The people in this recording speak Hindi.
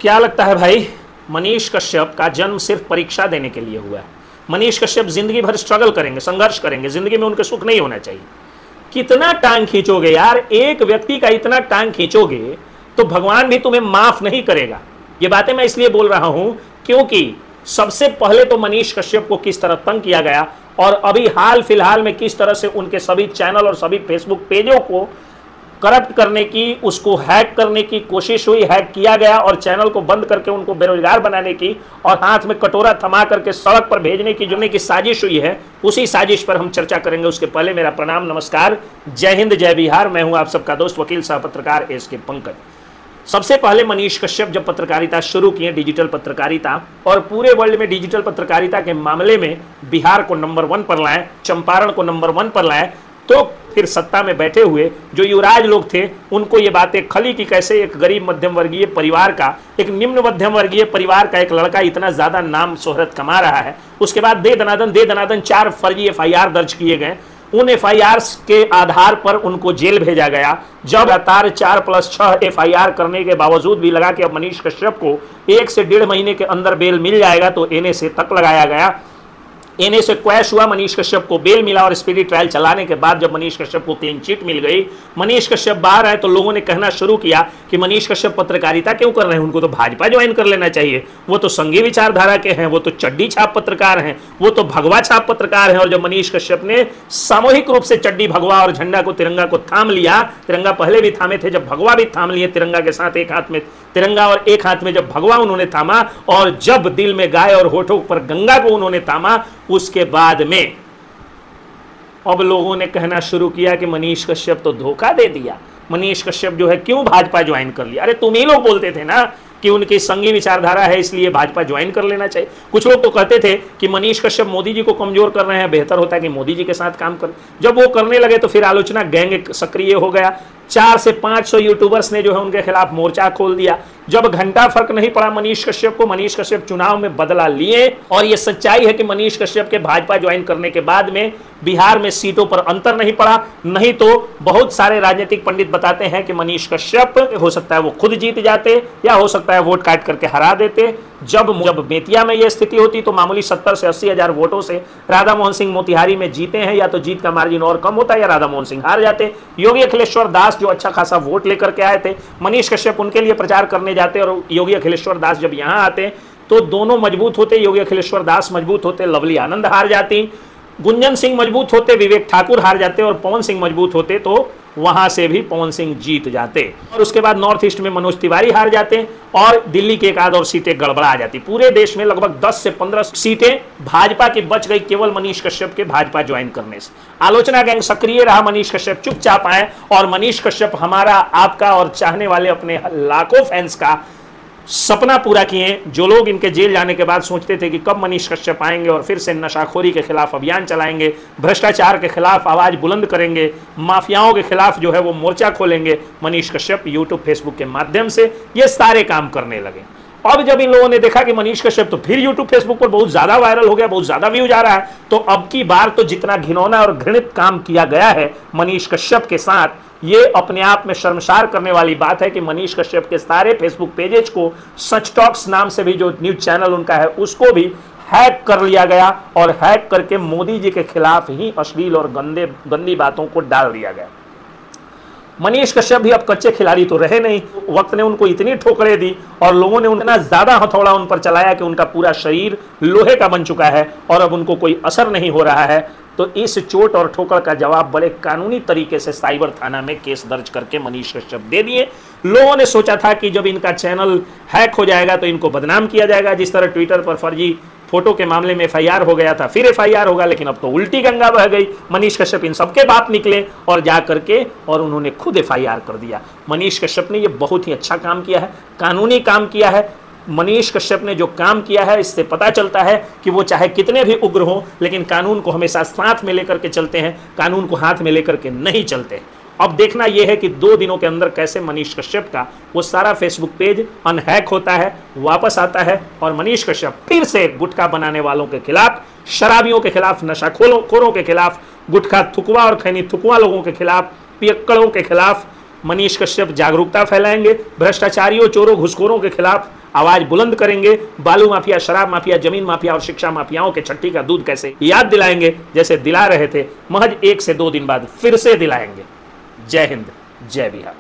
क्या लगता है भाई, मनीष कश्यप का जन्म सिर्फ परीक्षा देने के लिए हुआ है? मनीष कश्यप जिंदगी भर स्ट्रगल करेंगे, संघर्ष करेंगे, जिंदगी में उनके सुख नहीं होना चाहिए। कितना टांग खींचोगे यार, एक व्यक्ति का इतना टांग खींचोगे तो भगवान भी तुम्हें माफ नहीं करेगा। ये बातें मैं इसलिए बोल रहा हूं क्योंकि सबसे पहले तो मनीष कश्यप को किस तरह तंग किया गया और अभी हाल फिलहाल में किस तरह से उनके सभी चैनल और सभी फेसबुक पेजों को करप्ट करने की, उसको हैक करने की कोशिश हुई, हैक किया गया और चैनल को बंद करके उनको बेरोजगार बनाने की और हाथ में कटोरा थमा करके सड़क पर भेजने की जुड़ने की साजिश हुई है। उसी साजिश पर हम चर्चा करेंगे। उसके पहले मेरा प्रणाम, नमस्कार, जय हिंद, जय बिहार। मैं हूं आप सबका दोस्त, वकील सह पत्रकार एस.के. पंकज। सबसे पहले मनीष कश्यप जब पत्रकारिता शुरू किए, डिजिटल पत्रकारिता, और पूरे वर्ल्ड में डिजिटल पत्रकारिता के मामले में बिहार को नंबर 1 पर लाए, चंपारण को नंबर 1 पर लाए, तो फिर सत्ता में बैठे हुए जो युवराज लोग थे उनको ये बातें खली कि कैसे एक गरीब मध्यम वर्गीय परिवार का, एक निम्न मध्यम वर्गीय परिवार का एक लड़का इतना ज्यादा नाम शोहरत कमा रहा है। उसके बाद दे दनादन 4 फर्जी FIR दर्ज किए गए। उन FIR के आधार पर उनको जेल भेजा गया। जब लगातार 4+6 FIR करने के बावजूद भी लगा कि अब मनीष कश्यप को 1 से 1.5 महीने के अंदर बेल मिल जाएगा, तो NSA तक लगाया गया। NSA क्वैश हुआ, मनीष कश्यप को बेल मिला और स्पीडी ट्रायल चलाने के बाद जब मनीष कश्यप को क्लीन चिट मिल गई, मनीष कश्यप बाहर आए तो लोगों ने कहना शुरू किया कि मनीष कश्यप पत्रकारिता क्यों कर रहे हैं, उनको तो भाजपा ज्वाइन कर लेना चाहिए, वो तो संघी विचारधारा के हैं, वो तो चड्डी छाप पत्रकार हैं, वो तो भगवा छाप पत्रकार हैं। और जब मनीष कश्यप ने सामूहिक रूप से चड्डी, भगवा और झंडा को, तिरंगा को थाम लिया, तिरंगा पहले भी थामे थे, जब भगवा भी थाम लिए, तिरंगा के साथ एक हाथ में तिरंगा और एक हाथ में जब भगवा उन्होंने थामा, और जब दिल में गाय और होठों पर गंगा को उन्होंने थामा, उसके बाद में अब लोगों ने कहना शुरू किया कि मनीष कश्यप तो धोखा दे दिया, मनीष कश्यप जो है क्यों भाजपा ज्वाइन कर लिया। अरे तुम ही लोग बोलते थे ना कि उनकी संघी विचारधारा है इसलिए भाजपा ज्वाइन कर लेना चाहिए। कुछ लोग तो कहते थे कि मनीष कश्यप मोदी जी को कमजोर कर रहे हैं, बेहतर होता है कि मोदी जी के साथ काम कर। जब वो करने लगे तो फिर आलोचना गैंग सक्रिय हो गया। 400 से 500 यूट्यूबर्स ने जो है उनके खिलाफ मोर्चा खोल दिया। जब घंटा फर्क नहीं पड़ा मनीष कश्यप को, मनीष कश्यप चुनाव में बदला लिए। और ये सच्चाई है कि मनीष कश्यप के भाजपा ज्वाइन करने के बाद में बिहार में सीटों पर अंतर नहीं पड़ा। नहीं तो बहुत सारे राजनीतिक पंडित बताते हैं कि मनीष कश्यप हो सकता है वो खुद जीत जाते या हो सकता है वोट काट करके हरा देते। जब बेतिया में यह स्थिति होती तो मामूली 70 से 80 हजार वोटों से राधा मोहन सिंह मोतिहारी में जीते हैं, या तो जीत का मार्जिन और कम होता है या राधा मोहन सिंह हार जाते। योगी अखिलेश्वर दास जो अच्छा खासा वोट लेकर के आए थे, मनीष कश्यप उनके लिए प्रचार करने जाते और योगी अखिलेश्वर दास जब यहां आते तो दोनों मजबूत होते। योगी अखिलेश्वर दास मजबूत होते, लवली आनंद हार जाती। गुंजन सिंह मजबूत होते, विवेक ठाकुर हार जाते। और पवन सिंह मजबूत होते तो वहां से भी पवन सिंह जीत जाते। और उसके बाद नॉर्थ ईस्ट में मनोज तिवारी हार जाते और दिल्ली की एक आध और सीटें गड़बड़ा जाती। पूरे देश में लगभग 10 से 15 सीटें भाजपा की बच गई केवल मनीष कश्यप के भाजपा ज्वाइन करने से। आलोचना गैंग सक्रिय रहा, मनीष कश्यप चुपचाप आए और मनीष कश्यप हमारा, आपका और चाहने वाले अपने लाखों फैंस का सपना पूरा किए। जो लोग इनके जेल जाने के बाद सोचते थे कि कब मनीष कश्यप आएंगे और फिर से नशाखोरी के खिलाफ अभियान चलाएंगे, भ्रष्टाचार के खिलाफ आवाज बुलंद करेंगे, माफियाओं के खिलाफ जो है वो मोर्चा खोलेंगे, मनीष कश्यप यूट्यूब फेसबुक के माध्यम से ये सारे काम करने लगे। अब जब इन लोगों ने देखा कि मनीष कश्यप तो फिर यूट्यूब फेसबुक पर बहुत ज्यादा वायरल हो गया, बहुत ज्यादा व्यूज आ रहा है, तो अब की बार तो जितना घिनौना और घृणित काम किया गया है मनीष कश्यप के साथ, ये अपने आप में शर्मसार करने वाली बात है कि मनीष कश्यप के सारे फेसबुक पेजेज को सच टॉक्स नाम से भी जो न्यूज चैनल उनका है उसको भी हैक कर लिया गया और हैक करके मोदी जी के खिलाफ ही अश्लील और गंदी बातों को डाल दिया गया। मनीष कश्यप भी अब कच्चे खिलाड़ी तो रहे नहीं। वक्त ने उनको इतनी ठोकरें दी और लोगों ने उतना ज्यादा हथौड़ा उन पर चलाया कि उनका पूरा शरीर लोहे का बन चुका है और अब उनको कोई असर नहीं हो रहा है। तो इस चोट और ठोकर का जवाब बड़े कानूनी तरीके से साइबर थाना में केस दर्ज करके मनीष कश्यप दे दिए। लोगों ने सोचा था कि जब इनका चैनल हैक हो जाएगा तो इनको बदनाम किया जाएगा, जिस तरह ट्विटर पर फर्जी फोटो के मामले में FIR हो गया था, फिर FIR होगा, लेकिन अब तो उल्टी गंगा बह गई। मनीष कश्यप इन सबके बाप निकले और जा करके और उन्होंने खुद FIR कर दिया। मनीष कश्यप ने ये बहुत ही अच्छा काम किया है, कानूनी काम किया है। मनीष कश्यप ने जो काम किया है इससे पता चलता है कि वो चाहे कितने भी उग्र हो लेकिन कानून को हमेशा साथ में लेकर के चलते हैं, कानून को हाथ में लेकर के नहीं चलते। अब देखना यह है कि 2 दिनों के अंदर कैसे मनीष कश्यप का वो सारा फेसबुक पेज अनहैक होता है, वापस आता है और मनीष कश्यप फिर से गुटखा बनाने वालों के खिलाफ, शराबियों के खिलाफ, नशाखोरों के खिलाफ, गुटखा थुकवा और खैनी थुकवा लोगों के खिलाफ, पियक्कड़ों के खिलाफ मनीष कश्यप जागरूकता फैलाएंगे, भ्रष्टाचारियों, चोरों, घुसखोरों के खिलाफ आवाज बुलंद करेंगे, बालू माफिया, शराब माफिया, जमीन माफिया और शिक्षा माफियाओं के छट्टी का दूध कैसे याद दिलाएंगे, जैसे दिला रहे थे, महज 1 से 2 दिन बाद फिर से दिलाएंगे। जय हिंद, जय बिहार।